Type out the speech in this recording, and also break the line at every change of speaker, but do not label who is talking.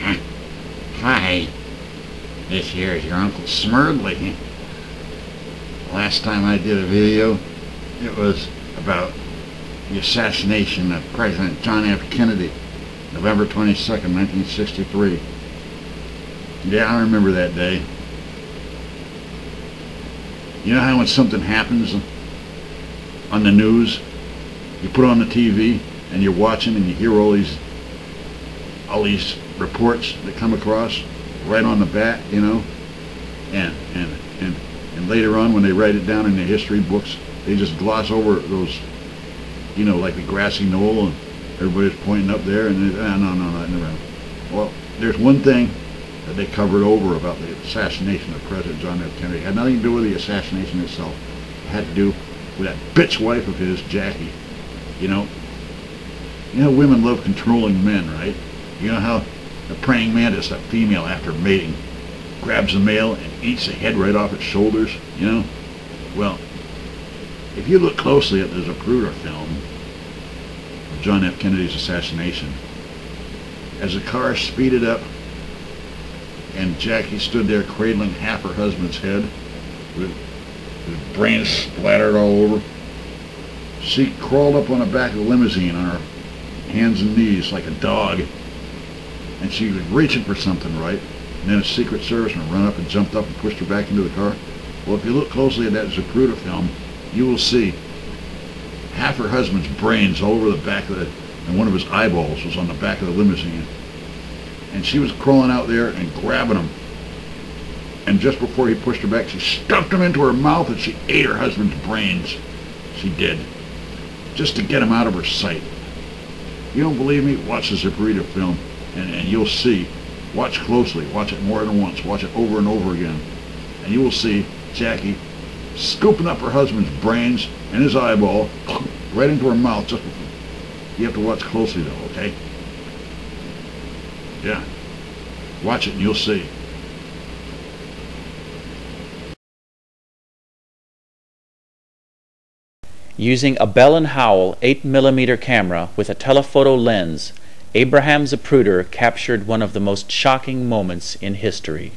Hi, this here is your Uncle Smerdley. Last time I did a video, it was about the assassination of President John F. Kennedy, November 22nd, 1963. Yeah, I remember that day. You know how when something happens on the news, you put on the TV and you're watching and you hear all these reports that come across right on the bat, you know, and later on when they write it down in the history books, they just gloss over those, you know, like the grassy knoll, and everybody's pointing up there, and no, never. Well, there's one thing that they covered over about the assassination of President John F. Kennedy. It had nothing to do with the assassination itself. It had to do with that bitch wife of his, Jackie. You know women love controlling men, right? You know how the praying mantis, that female, after mating, grabs the male and eats the head right off its shoulders, you know? Well, if you look closely at the Zapruder film of John F. Kennedy's assassination, as the car speeded up and Jackie stood there cradling half her husband's head with his brains splattered all over, she crawled up on the back of the limousine on her hands and knees like a dog, and she was reaching for something, right? And then a Secret Serviceman ran up and jumped up and pushed her back into the car. Well, if you look closely at that Zapruder film, you will see half her husband's brains all over the back of it, and one of his eyeballs was on the back of the limousine. And she was crawling out there and grabbing him. And just before he pushed her back, she stuffed him into her mouth and she ate her husband's brains. She did. Just to get him out of her sight. You don't believe me? Watch the Zapruder film and you'll see. Watch closely. Watch it more than once. Watch it over and over again. And you will see Jackie scooping up her husband's brains and his eyeball right into her mouth. Just before. You have to watch closely though, okay? Yeah. Watch it and you'll see.
Using a Bell & Howell 8mm camera with a telephoto lens, Abraham Zapruder captured one of the most shocking moments in history.